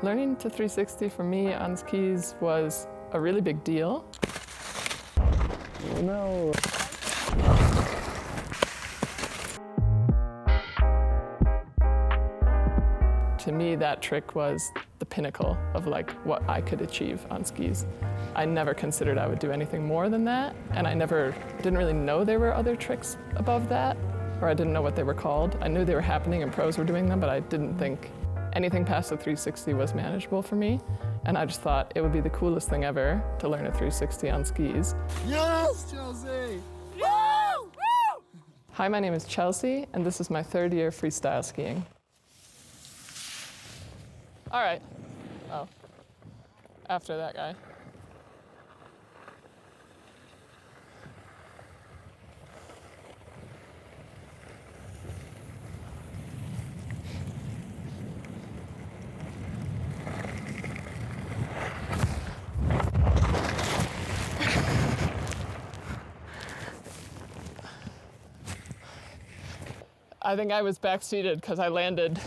Learning to 360 for me on skis was a really big deal. Oh no. To me, that trick was the pinnacle of like what I could achieve on skis. I never considered I would do anything more than that, and I didn't really know there were other tricks above that, or I didn't know what they were called. I knew they were happening and pros were doing them, but I didn't think anything past the 360 was manageable for me. And I just thought it would be the coolest thing ever to learn a 360 on skis. Yes, Chelsea! Woo! Hi, my name is Chelsea, and this is my 3rd year freestyle skiing. All right. Oh, after that guy. I think I was back-seated because I landed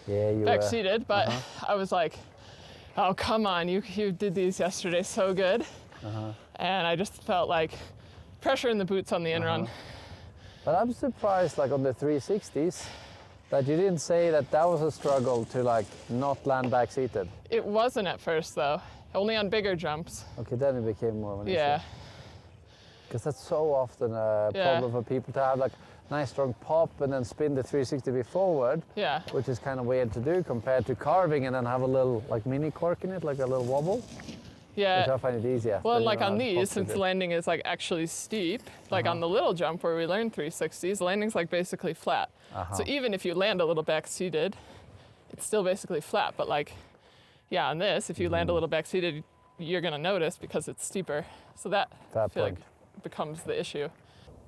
back-seated, but I was like, oh, come on, you did these yesterday so good. And I just felt like pressure in the boots on the in-run. But I'm surprised, like on the 360s, that you didn't say that was a struggle to like not land back-seated. It wasn't at first though, only on bigger jumps. Okay, then it became more of an issue. Yeah. Because that's so often a problem for people to have like nice strong pop and then spin the 360 degree forward, which is kind of weird to do compared to carving and then have a little like mini cork in it, like a little wobble. Yeah. Which I find it easier. Well, like on these, since landing is like actually steep, like on the little jump where we learned 360s, landing's like basically flat. So even if you land a little back-seated, it's still basically flat. But like, yeah, on this, if you land a little back-seated, you're gonna notice because it's steeper. So that I feel like becomes the issue.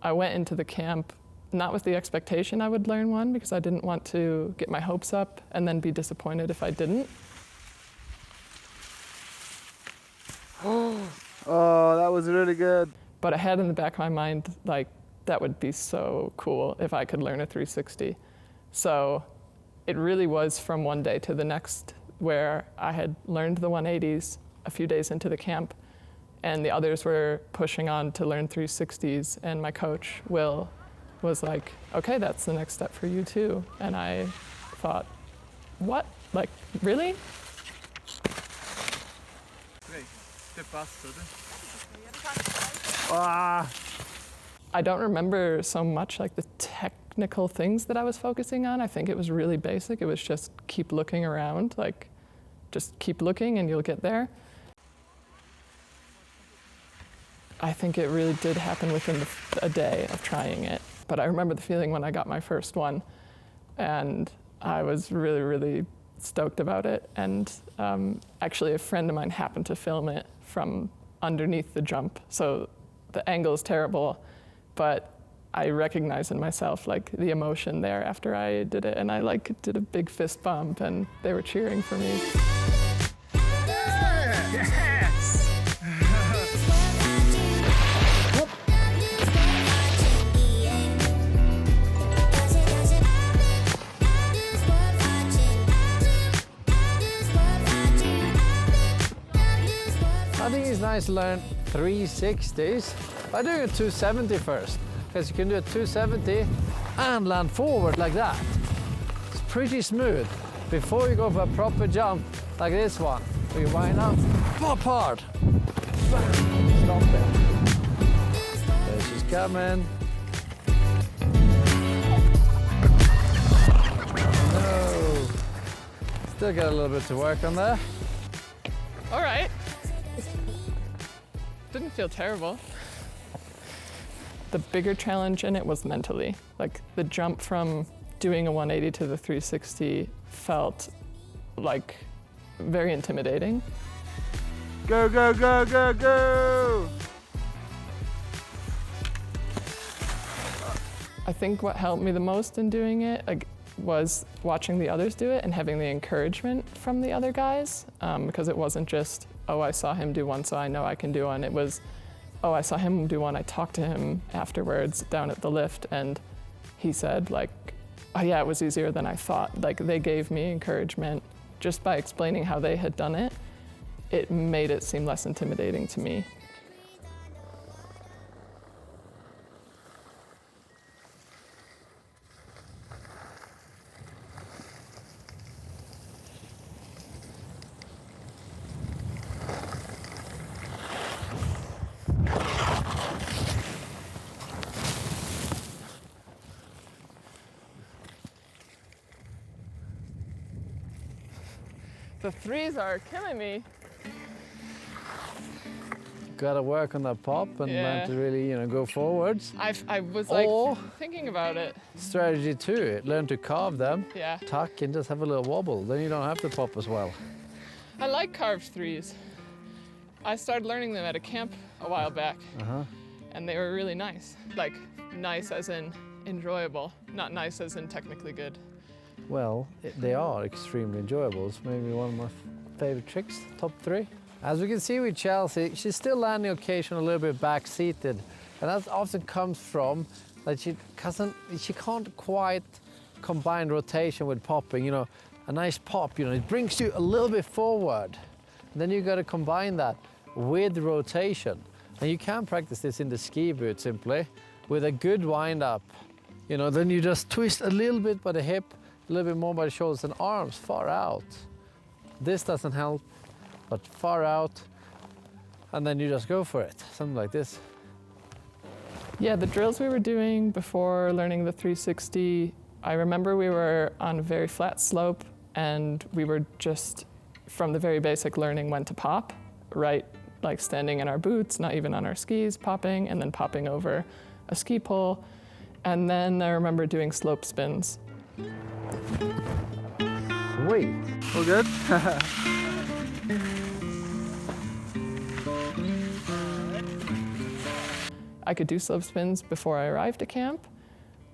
I went into the camp not with the expectation I would learn one, because I didn't want to get my hopes up and then be disappointed if I didn't. Oh, that was really good. But I had in the back of my mind, like, that would be so cool if I could learn a 360. So it really was from one day to the next where I had learned the 180s a few days into the camp, and the others were pushing on to learn 360s, and my coach, Will, was like, okay, that's the next step for you too. And I thought, what? Like, really? I don't remember so much like the technical things that I was focusing on. I think it was really basic. It was just keep looking around, like just keep looking and you'll get there. I think it really did happen within a day of trying it. But I remember the feeling when I got my first one, and I was really, really stoked about it. And actually a friend of mine happened to film it from underneath the jump. So the angle is terrible, but I recognized in myself like the emotion there after I did it. And I like did a big fist bump and they were cheering for me. Yes! I think it's nice to learn 360s by doing a 270 first, because you can do a 270 and land forward like that. It's pretty smooth. Before you go for a proper jump like this one, where you wind up, pop hard, stop it. There she's coming. No. Still got a little bit to work on there. All right. Didn't feel terrible. The bigger challenge in it was mentally. Like the jump from doing a 180 to the 360 felt like very intimidating. Go, go, go, go, go! I think what helped me the most in doing it was watching the others do it and having the encouragement from the other guys, because it wasn't just, oh, I saw him do one, so I know I can do one. It was, oh, I saw him do one. I talked to him afterwards down at the lift, and he said, like, oh yeah, it was easier than I thought. Like, they gave me encouragement just by explaining how they had done it, it made it seem less intimidating to me. The threes are killing me. Gotta work on that pop and learn to really, go forwards. I was Or- thinking about it. Strategy 2, learn to carve them, Yeah. tuck and just have a little wobble. Then you don't have to pop as well. I like carved threes. I started learning them at a camp a while back, and they were really nice. Like, nice as in enjoyable, not nice as in technically good. Well, they are extremely enjoyable. It's maybe one of my favorite tricks, top 3. As we can see with Chelsea, she's still landing occasionally a little bit back-seated. And that often comes from that she can't quite combine rotation with popping. A nice pop, it brings you a little bit forward. And then you got to combine that with rotation. And you can practice this in the ski boot simply with a good wind-up. Then you just twist a little bit by the hip, a little bit more by the shoulders and arms far out. This doesn't help, but far out, and then you just go for it, something like this. Yeah, the drills we were doing before learning the 360, I remember we were on a very flat slope and we were just, from the very basic learning when to pop, right? Like standing in our boots, not even on our skis, popping, and then popping over a ski pole. And then I remember doing slope spins. Sweet. All good? I could do slope spins before I arrived at camp,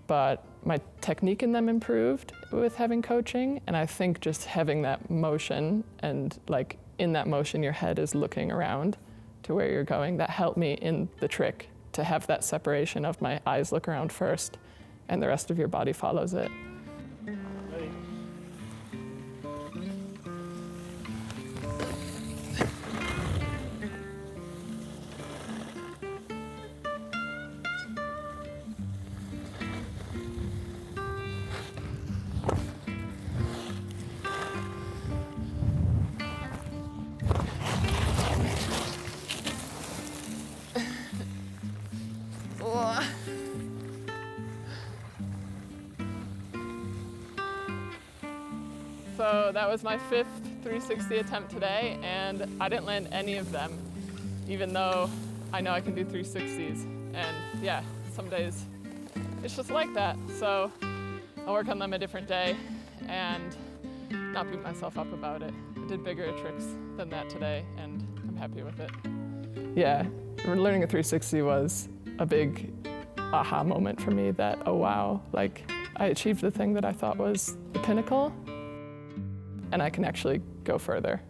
but my technique in them improved with having coaching, and I think just having that motion and like in that motion your head is looking around to where you're going, that helped me in the trick to have that separation of my eyes look around first and the rest of your body follows it. So that was my 5th 360 attempt today, and I didn't land any of them, even though I know I can do 360s. And yeah, some days it's just like that. So I'll work on them a different day and not beat myself up about it. I did bigger tricks than that today, and I'm happy with it. Yeah, learning a 360 was a big aha moment for me that, oh wow, like I achieved the thing that I thought was the pinnacle, and I can actually go further.